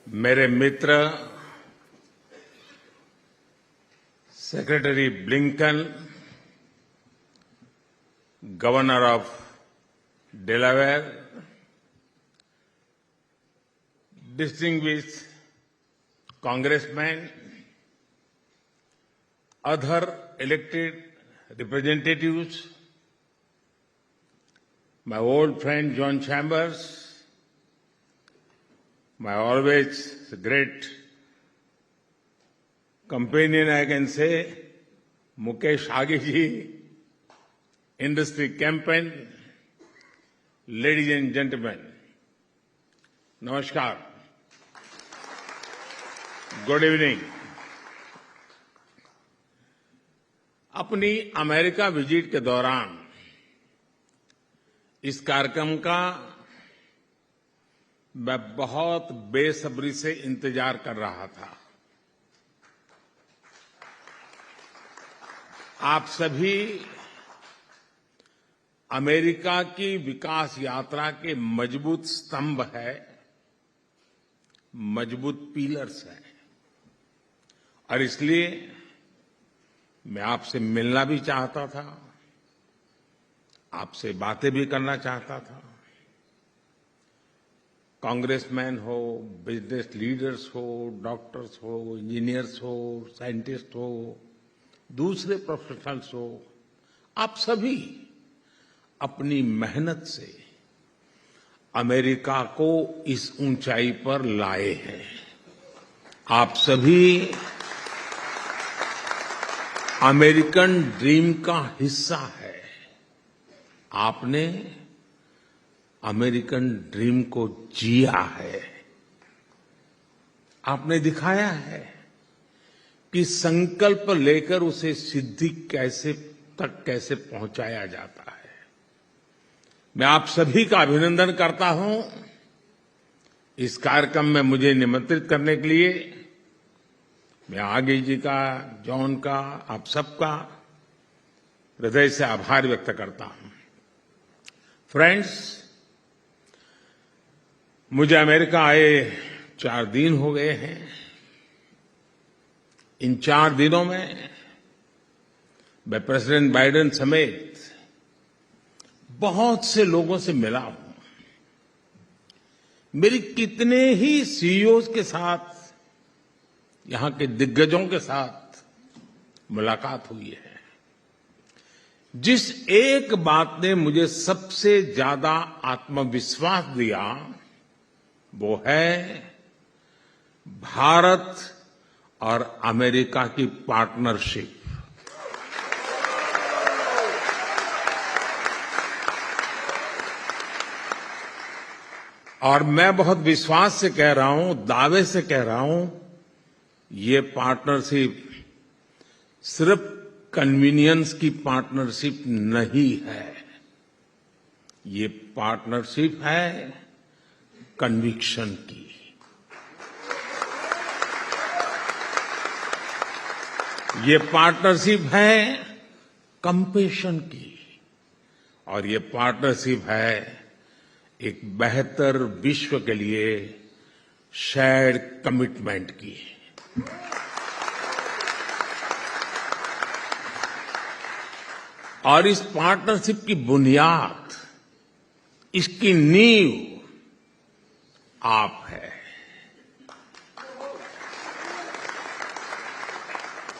मेरे मित्र secretary Blinken, governor of Delaware, distinguished congressmen, other elected representatives, my old friend John Chambers, my always great companion, I can say, Mukesh Agiji, industry campaign, ladies and gentlemen, namaskar, good evening. अपनी America visit के दौरान इस कार्यक्रम का मैं बहुत बेसब्री से इंतजार कर रहा था। आप सभी अमेरिका की विकास यात्रा के मजबूत स्तंभ है, मजबूत पिलर्स हैं, और इसलिए मैं आपसे मिलना भी चाहता था, आपसे बातें भी करना चाहता था। कांग्रेसमैन हो, बिजनेस लीडर्स हो, डॉक्टर्स हो, इंजीनियर्स हो, साइंटिस्ट हो, दूसरे प्रोफेशनल्स हो, आप सभी अपनी मेहनत से अमेरिका को इस ऊंचाई पर लाए हैं। आप सभी अमेरिकन ड्रीम का हिस्सा है। आपने अमेरिकन ड्रीम को जिया है। आपने दिखाया है कि संकल्प लेकर उसे सिद्धि कैसे पहुंचाया जाता है। मैं आप सभी का अभिनंदन करता हूं। इस कार्यक्रम में मुझे निमंत्रित करने के लिए मैं आगे जी का, जॉन का, आप सबका हृदय से आभार व्यक्त करता हूं। फ्रेंड्स, मुझे अमेरिका आए 4 दिन हो गए हैं। इन 4 दिनों में मैं प्रेसिडेंट बाइडेन समेत बहुत से लोगों से मिला हूं। मेरी कितने ही सीईओज के साथ, यहां के दिग्गजों के साथ मुलाकात हुई है। जिस एक बात ने मुझे सबसे ज्यादा आत्मविश्वास दिया, वो है भारत और अमेरिका की पार्टनरशिप। और मैं बहुत विश्वास से कह रहा हूं, दावे से कह रहा हूं, ये पार्टनरशिप सिर्फ कन्वीनियंस की पार्टनरशिप नहीं है। ये पार्टनरशिप है कन्विक्शन की। ये पार्टनरशिप है कंपैशन की। और ये पार्टनरशिप है एक बेहतर विश्व के लिए शेयर्ड कमिटमेंट की। और इस पार्टनरशिप की बुनियाद, इसकी नींव आप है।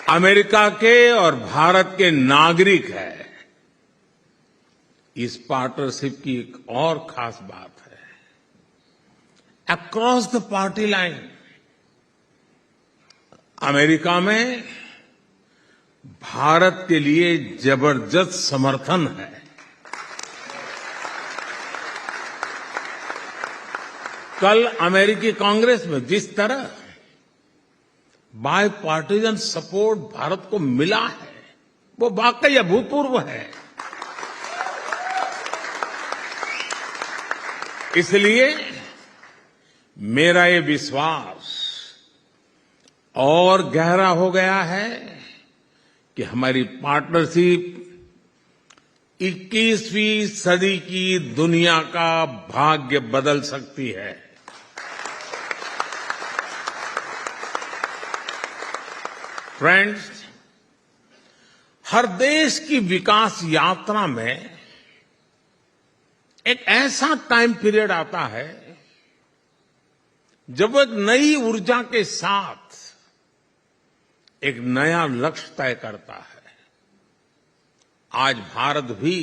अमेरिका के और भारत के नागरिक है। इस पार्टनरशिप की एक और खास बात है, across the party line America में भारत के लिए जबरदस्त समर्थन है। कल अमेरिकी कांग्रेस में जिस तरह बाय पार्टीजन सपोर्ट भारत को मिला है, वो वाकई अभूतपूर्व है। इसलिए मेरा ये विश्वास और गहरा हो गया है कि हमारी पार्टनरशिप 21वीं सदी की दुनिया का भाग्य बदल सकती है। फ्रेंड्स, हर देश की विकास यात्रा में एक ऐसा टाइम पीरियड आता है जब वो एक नई ऊर्जा के साथ एक नया लक्ष्य तय करता है। आज भारत भी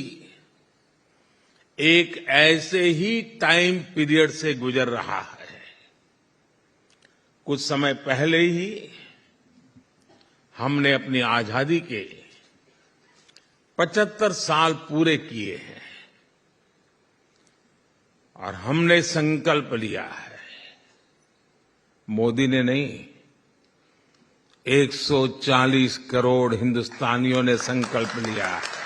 एक ऐसे ही टाइम पीरियड से गुजर रहा है। कुछ समय पहले ही हमने अपनी आजादी के 75 साल पूरे किए हैं और हमने संकल्प लिया है, मोदी ने नहीं, 140 करोड़ हिंदुस्तानियों ने संकल्प लिया है।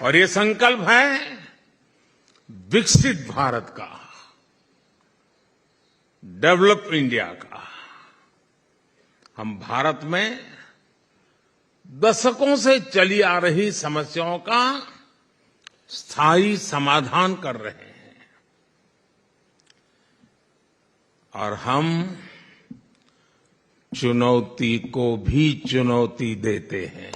और ये संकल्प है विकसित भारत का, डेवलप इंडिया का। हम भारत में दशकों से चली आ रही समस्याओं का स्थायी समाधान कर रहे हैं और हम चुनौती को भी चुनौती देते हैं।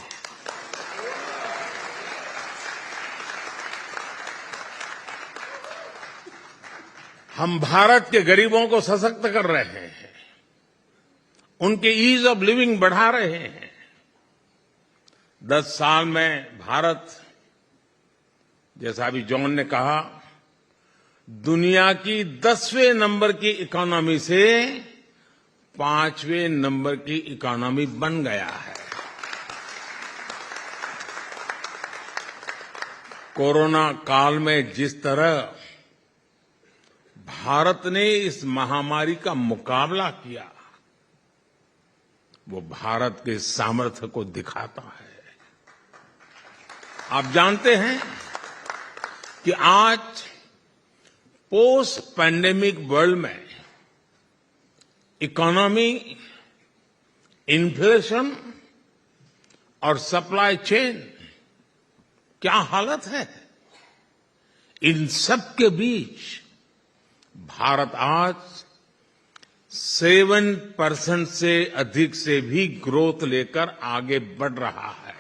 हम भारत के गरीबों को सशक्त कर रहे हैं, उनके ईज ऑफ लिविंग बढ़ा रहे हैं। 10 साल में भारत, जैसा अभी जॉन ने कहा, दुनिया की 10वें नंबर की इकोनॉमी से 5वें नंबर की इकोनॉमी बन गया है। कोरोना काल में जिस तरह भारत ने इस महामारी का मुकाबला किया, वो भारत के सामर्थ्य को दिखाता है। आप जानते हैं कि आज पोस्ट पैंडेमिक वर्ल्ड में इकोनॉमी, इन्फ्लेशन और सप्लाई चेन क्या हालत है। इन सब के बीच भारत आज 7% से अधिक से भी ग्रोथ लेकर आगे बढ़ रहा है।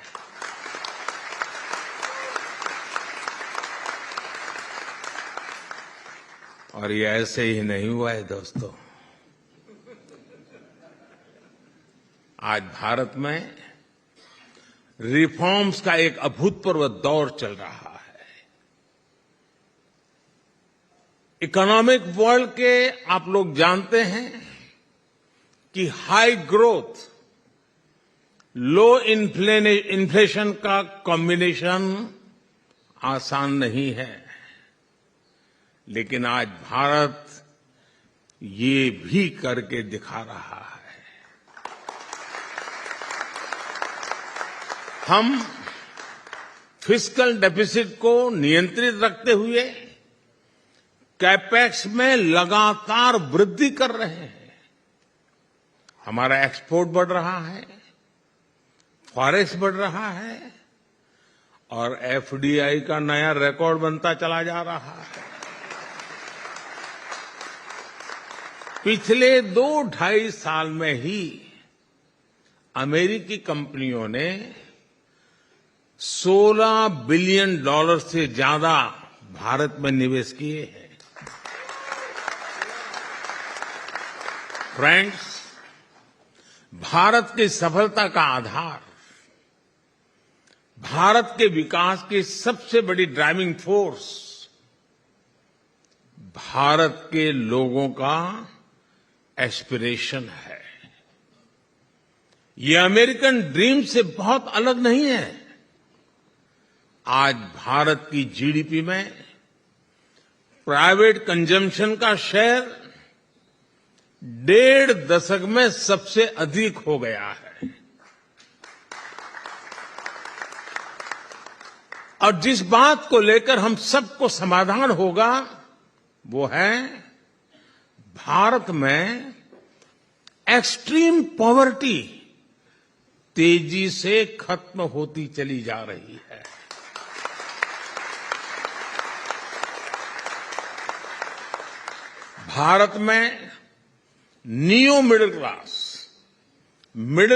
और ये ऐसे ही नहीं हुआ है दोस्तों। आज भारत में रिफॉर्म्स का एक अभूतपूर्व दौर चल रहा है। इकोनॉमिक वर्ल्ड के आप लोग जानते हैं कि हाई ग्रोथ, लो इन्फ्लेशन का कॉम्बिनेशन आसान नहीं है, लेकिन आज भारत ये भी करके दिखा रहा है। हम फिस्कल डेफिसिट को नियंत्रित रखते हुए कैपेक्स में लगातार वृद्धि कर रहे हैं। हमारा एक्सपोर्ट बढ़ रहा है, फॉरेक्स बढ़ रहा है और एफडीआई का नया रिकॉर्ड बनता चला जा रहा है। पिछले 2-2.5 साल में ही अमेरिकी कंपनियों ने $16 बिलियन से ज्यादा भारत में निवेश किए हैं। फ्रेंड्स, भारत की सफलता का आधार, भारत के विकास की सबसे बड़ी ड्राइविंग फोर्स भारत के लोगों का एस्पिरेशन है। ये अमेरिकन ड्रीम से बहुत अलग नहीं है। आज भारत की जीडीपी में प्राइवेट कंजम्पशन का शेयर 1.5 दशक में सबसे अधिक हो गया है। और जिस बात को लेकर हम सबको समाधान होगा वो है भारत में एक्सट्रीम पॉवर्टी तेजी से खत्म होती चली जा रही है। भारत में नियो मिडिल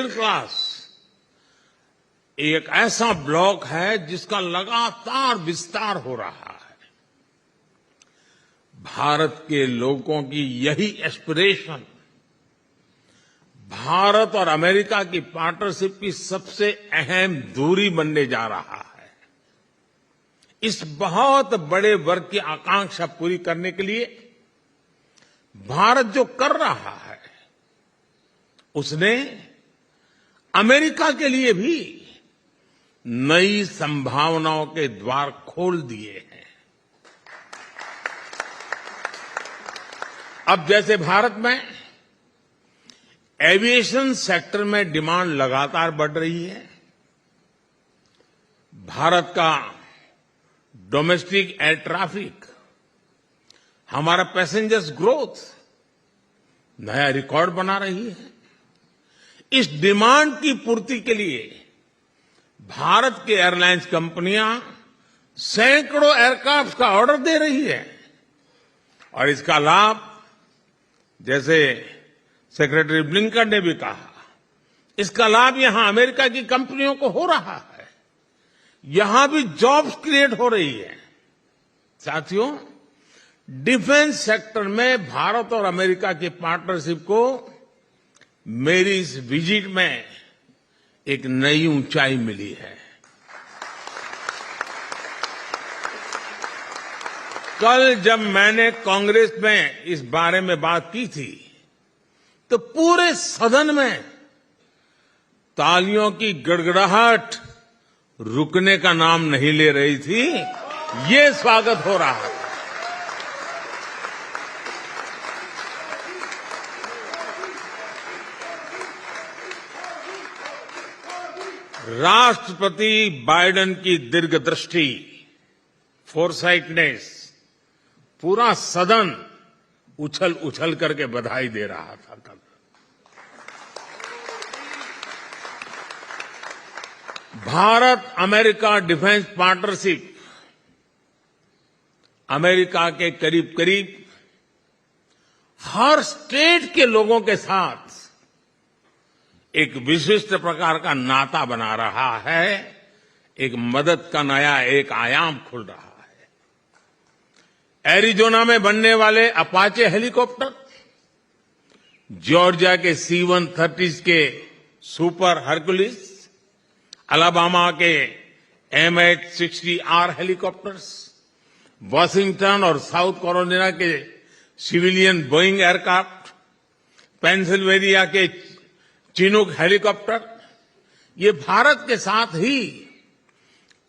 क्लास एक ऐसा ब्लॉक है जिसका लगातार विस्तार हो रहा है। भारत के लोगों की यही एस्पिरेशन भारत और अमेरिका की पार्टनरशिप की सबसे अहम धुरी बनने जा रहा है। इस बहुत बड़े वर्ग की आकांक्षा पूरी करने के लिए भारत जो कर रहा है उसने अमेरिका के लिए भी नई संभावनाओं के द्वार खोल दिए हैं। अब जैसे भारत में एविएशन सेक्टर में डिमांड लगातार बढ़ रही है, भारत का डोमेस्टिक एयर ट्रैफिक, हमारा पैसेंजर्स ग्रोथ नया रिकॉर्ड बना रही है। इस डिमांड की पूर्ति के लिए भारत की एयरलाइंस कंपनियां सैकड़ों एयरक्राफ्ट का ऑर्डर दे रही है और इसका लाभ, जैसे सेक्रेटरी ब्लिंकन ने भी कहा, इसका लाभ यहां अमेरिका की कंपनियों को हो रहा है। यहां भी जॉब्स क्रिएट हो रही है। साथियों, डिफेंस सेक्टर में भारत और अमेरिका की पार्टनरशिप को मेरी इस विजिट में एक नई ऊंचाई मिली है। कल जब मैंने कांग्रेस में इस बारे में बात की थी तो पूरे सदन में तालियों की गड़गड़ाहट रुकने का नाम नहीं ले रही थी। ये स्वागत हो रहा है। राष्ट्रपति बाइडेन की दीर्घदृष्टि, फोरसाइटनेस, पूरा सदन उछल उछल करके बधाई दे रहा था कल। Bharat America defence partnership America के करीब करीब हर स्टेट के लोगों के साथ एक विशिष्ट प्रकार का नाता बना रहा है। एक मदद का नया एक आयाम खुल रहा है। एरिजोना में बनने वाले अपाचे हेलीकॉप्टर, जॉर्जिया के C-130 के सुपर हरकुलिस, अलाबामा के MH-60R हेलीकॉप्टर्स, वाशिंगटन और साउथ कैरोलिना के सिविलियन बोइंग एयरक्राफ्ट, पेंसिल्वेनिया के चिनूक हेलीकॉप्टर, ये भारत के साथ ही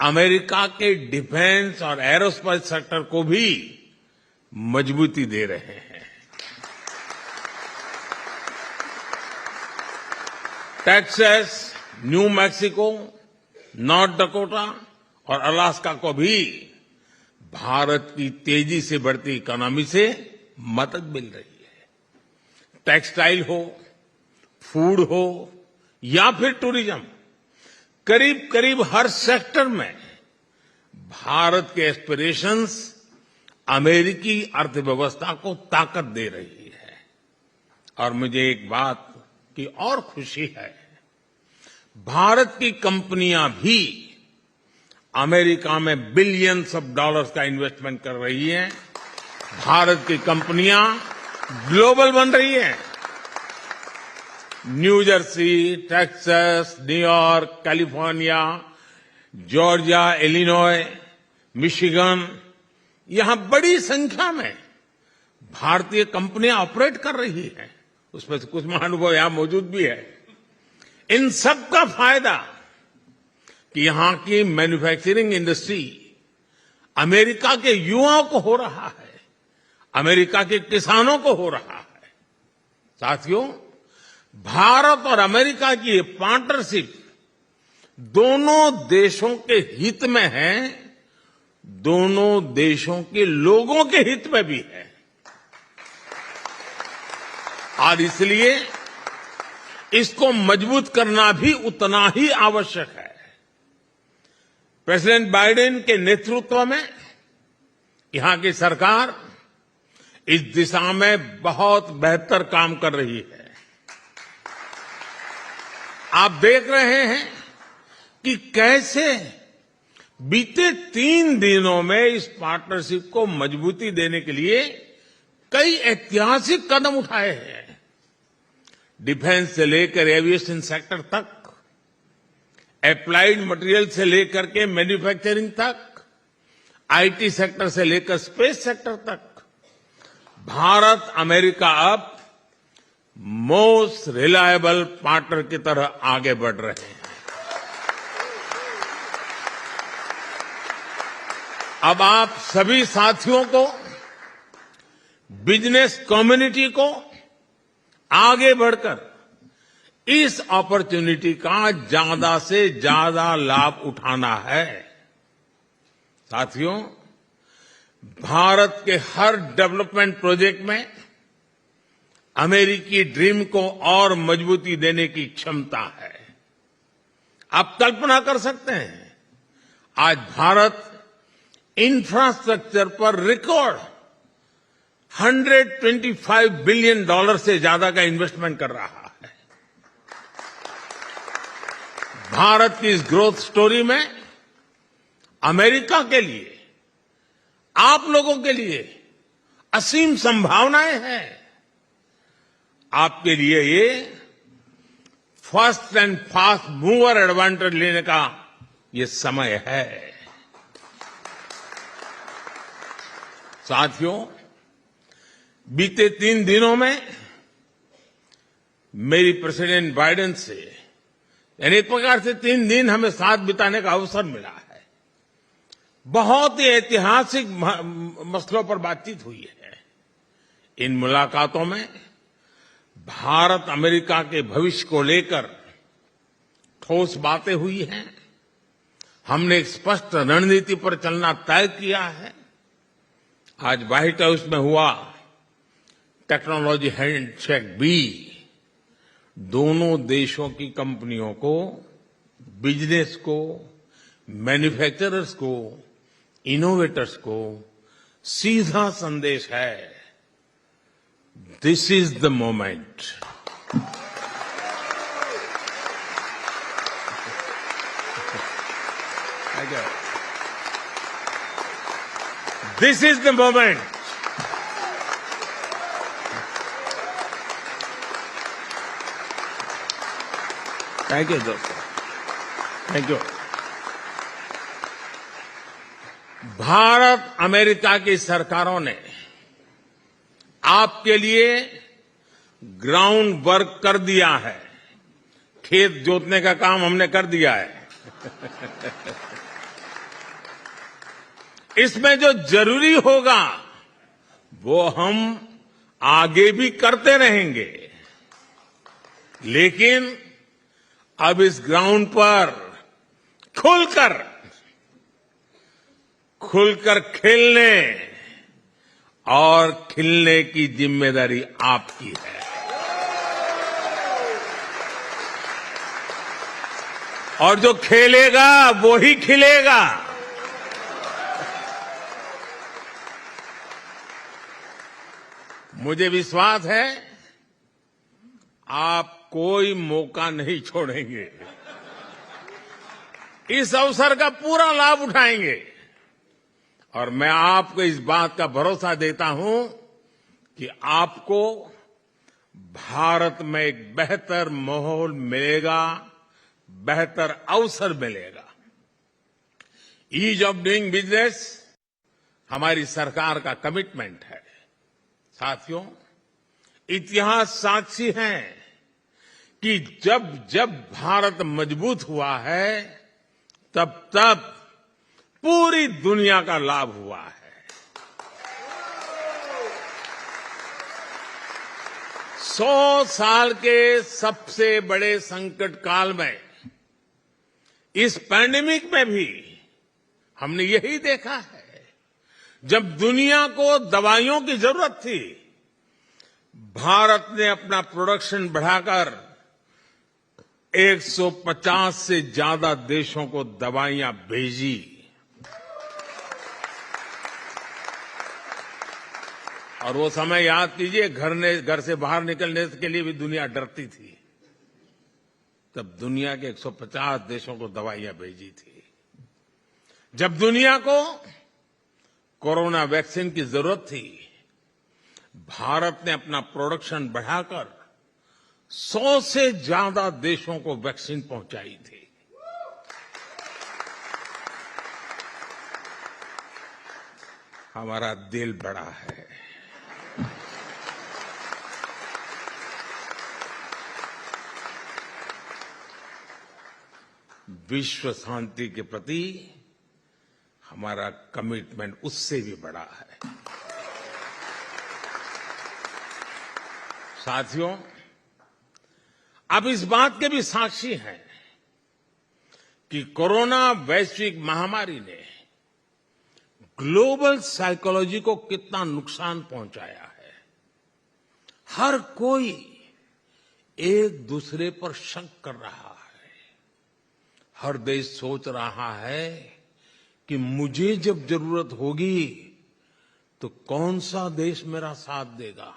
अमेरिका के डिफेंस और एरोस्पेस सेक्टर को भी मजबूती दे रहे हैं। Texas, new Mexico, north Dakota और अलास्का को भी भारत की तेजी से बढ़ती इकोनॉमी से मदद मिल रही है। टेक्सटाइल हो, फूड हो या फिर टूरिज्म, करीब करीब हर सेक्टर में भारत के एस्पिरेशंस अमेरिकी अर्थव्यवस्था को ताकत दे रही है। और मुझे एक बात की और खुशी है, भारत की कंपनियां भी अमेरिका में बिलियंस ऑफ डॉलर्स का इन्वेस्टमेंट कर रही हैं। भारत की कंपनियां ग्लोबल बन रही हैं। New Jersey, Texas, New York, California, Georgia, Illinois, Michigan, यहां बड़ी संख्या में भारतीय कंपनियां ऑपरेट कर रही हैं। उसमें से कुछ महानुभाव यहां मौजूद भी है। इन सब का फायदा कि यहां की मैन्युफैक्चरिंग इंडस्ट्री अमेरिका के युवाओं को हो रहा है, अमेरिका के किसानों को हो रहा है। साथियों, भारत और अमेरिका की ये पार्टनरशिप दोनों देशों के हित में है, दोनों देशों के लोगों के हित में भी है। और इसलिए इसको मजबूत करना भी उतना ही आवश्यक है। प्रेसिडेंट बाइडेन के नेतृत्व में यहां की सरकार इस दिशा में बहुत बेहतर काम कर रही है। आप देख रहे हैं कि कैसे बीते 3 दिनों में इस पार्टनरशिप को मजबूती देने के लिए कई ऐतिहासिक कदम उठाए हैं। डिफेंस से लेकर एविएशन सेक्टर तक, एप्लाइड मटेरियल से लेकर के मैन्युफैक्चरिंग तक, आईटी सेक्टर से लेकर स्पेस सेक्टर तक, भारत अमेरिका अब मोस्ट रिलायबल पार्टनर की तरह आगे बढ़ रहे हैं। अब आप सभी साथियों को, बिजनेस कम्युनिटी को आगे बढ़कर इस अपॉर्चुनिटी का ज्यादा से ज्यादा लाभ उठाना है। साथियों, भारत के हर डेवलपमेंट प्रोजेक्ट में अमेरिकी ड्रीम को और मजबूती देने की क्षमता है। आप कल्पना कर सकते हैं, आज भारत इंफ्रास्ट्रक्चर पर रिकॉर्ड $125 बिलियन से ज्यादा का इन्वेस्टमेंट कर रहा है। भारत की इस ग्रोथ स्टोरी में अमेरिका के लिए, आप लोगों के लिए असीम संभावनाएं हैं। आपके लिए ये first and fast mover advantage लेने का ये समय है। साथियों, बीते 3 दिनों में मेरी प्रेसिडेंट बाइडेन से, यानी एक प्रकार से 3 दिन हमें साथ बिताने का अवसर मिला है। बहुत ही ऐतिहासिक मसलों पर बातचीत हुई है। इन मुलाकातों में भारत अमेरिका के भविष्य को लेकर ठोस बातें हुई हैं। हमने एक स्पष्ट रणनीति पर चलना तय किया है। आज व्हाइट हाउस में हुआ टेक्नोलॉजी हैंडशेक भी दोनों देशों की कंपनियों को, बिजनेस को, मैन्युफैक्चरर्स को, इनोवेटर्स को सीधा संदेश है, this is the moment. This is the moment. Thank you दोस्तों, थैंक यू। भारत अमेरिका की सरकारों ने आपके लिए ग्राउंड वर्क कर दिया है। खेत जोतने का काम हमने कर दिया है। इसमें जो जरूरी होगा वो हम आगे भी करते रहेंगे, लेकिन अब इस ग्राउंड पर खुलकर खेलने और खिलने की जिम्मेदारी आपकी है। और जो खेलेगा वो ही खिलेगा। मुझे विश्वास है आप कोई मौका नहीं छोड़ेंगे, इस अवसर का पूरा लाभ उठाएंगे। और मैं आपको इस बात का भरोसा देता हूं कि आपको भारत में एक बेहतर माहौल मिलेगा, बेहतर अवसर मिलेगा। ईज ऑफ डूइंग बिजनेस हमारी सरकार का कमिटमेंट है। साथियों, इतिहास साक्षी है कि जब जब भारत मजबूत हुआ है तब तब पूरी दुनिया का लाभ हुआ है। 100 साल के सबसे बड़े संकट काल में, इस पैंडेमिक में भी हमने यही देखा है। जब दुनिया को दवाइयों की जरूरत थी, भारत ने अपना प्रोडक्शन बढ़ाकर 150 से ज्यादा देशों को दवाइयां भेजी। और वो समय याद कीजिए, घर से बाहर निकलने के लिए भी दुनिया डरती थी। तब दुनिया के 150 देशों को दवाइयां भेजी थी। जब दुनिया को कोरोना वैक्सीन की जरूरत थी, भारत ने अपना प्रोडक्शन बढ़ाकर 100 से ज्यादा देशों को वैक्सीन पहुंचाई थी। हमारा दिल बड़ा है। विश्व शांति के प्रति हमारा कमिटमेंट उससे भी बड़ा है। साथियों, आप इस बात के भी साक्षी हैं कि कोरोना वैश्विक महामारी ने ग्लोबल साइकोलॉजी को कितना नुकसान पहुंचाया है। हर कोई एक दूसरे पर शक कर रहा है। हर देश सोच रहा है कि मुझे जब जरूरत होगी तो कौन सा देश मेरा साथ देगा।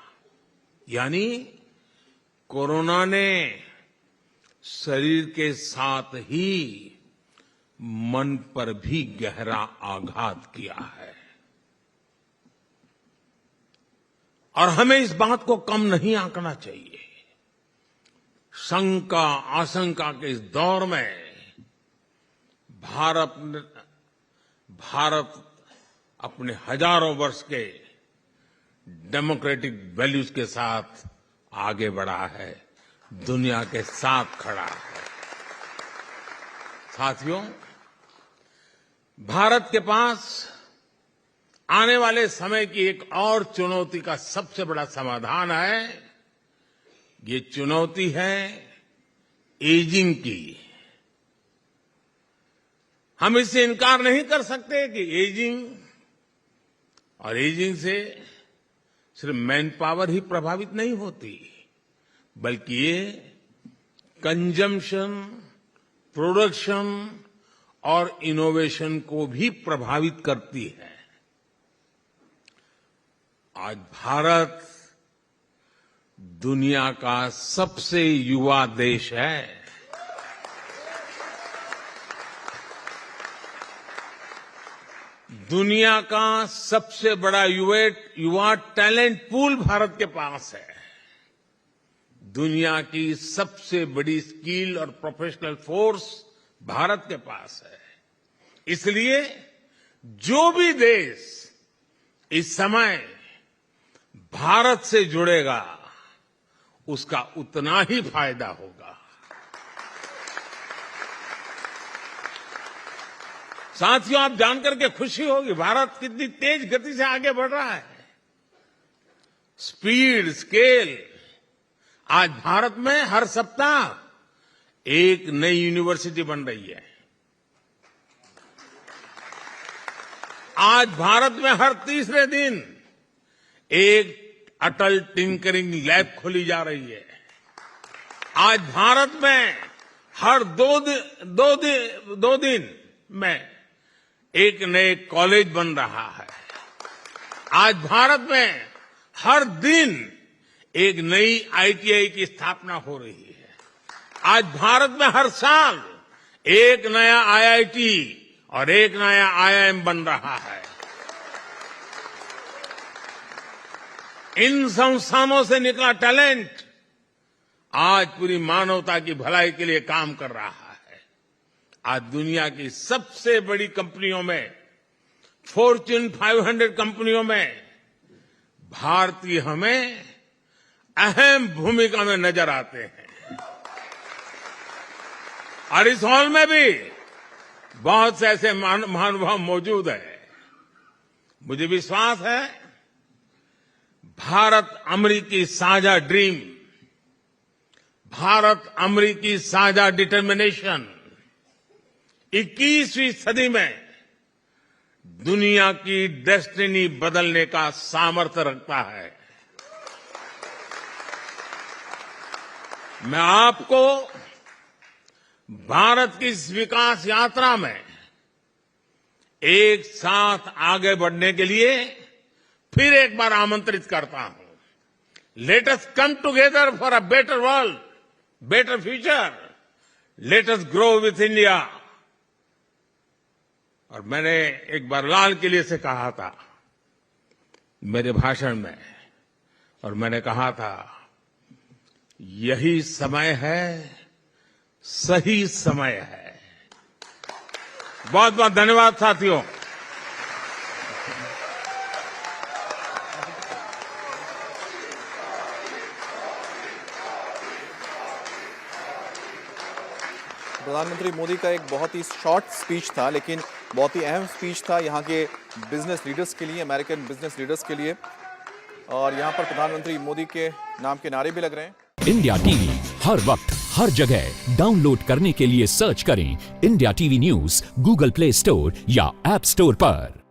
यानी कोरोना ने शरीर के साथ ही मन पर भी गहरा आघात किया है। और हमें इस बात को कम नहीं आंकना चाहिए। शंका आशंका के इस दौर में भारत अपने हजारों वर्ष के डेमोक्रेटिक वैल्यूज के साथ आगे बढ़ा है, दुनिया के साथ खड़ा है। साथियों, भारत के पास आने वाले समय की एक और चुनौती का सबसे बड़ा समाधान है। ये चुनौती है एजिंग की। हम इससे इनकार नहीं कर सकते कि एजिंग से सिर्फ मैन पावर ही प्रभावित नहीं होती, बल्कि ये कंजम्पशन, प्रोडक्शन और इनोवेशन को भी प्रभावित करती है। आज भारत दुनिया का सबसे युवा देश है। दुनिया का सबसे बड़ा युवा टैलेंट पूल भारत के पास है। दुनिया की सबसे बड़ी स्किल और प्रोफेशनल फोर्स भारत के पास है। इसलिए जो भी देश इस समय भारत से जुड़ेगा, उसका उतना ही फायदा होगा। साथियों, आप जानकर के खुशी होगी, भारत कितनी तेज गति से आगे बढ़ रहा है। Speed, scale. आज भारत में हर सप्ताह एक नई यूनिवर्सिटी बन रही है। आज भारत में हर तीसरे दिन एक अटल टिंकरिंग लैब खोली जा रही है। आज भारत में हर दो दिन में एक नए कॉलेज बन रहा है। आज भारत में हर दिन एक नई आईटीआई की स्थापना हो रही है। आज भारत में हर साल एक नया आईआईटी और एक नया आईआईएम बन रहा है। इन संस्थानों से निकला टैलेंट आज पूरी मानवता की भलाई के लिए काम कर रहा है। आज दुनिया की सबसे बड़ी कंपनियों में, फॉर्च्यून 500 कंपनियों में भारतीय हमें अहम भूमिका में नजर आते हैं। और इस हॉल में भी बहुत से ऐसे महानुभाव मौजूद हैं। मुझे विश्वास है भारत अमेरिकी साझा ड्रीम, भारत अमेरिकी साझा डिटर्मिनेशन 21वीं सदी में दुनिया की डेस्टिनी बदलने का सामर्थ्य रखता है। मैं आपको भारत की इस विकास यात्रा में एक साथ आगे बढ़ने के लिए फिर एक बार आमंत्रित करता हूं। Let us come together for a better world, better future. Let us grow with India. और मैंने एक बार लाल किले से कहा था मेरे भाषण में, और मैंने कहा था यही समय है, सही समय है। बहुत बहुत धन्यवाद साथियों। प्रधानमंत्री मोदी का एक बहुत ही शॉर्ट स्पीच था, लेकिन बहुत ही अहम स्पीच था यहाँ के बिजनेस लीडर्स के लिए, अमेरिकन बिजनेस लीडर्स के लिए। और यहाँ पर प्रधानमंत्री मोदी के नाम के नारे भी लग रहे हैं। इंडिया टीवी हर वक्त हर जगह डाउनलोड करने के लिए सर्च करें India TV news Google play store या ऐप स्टोर पर।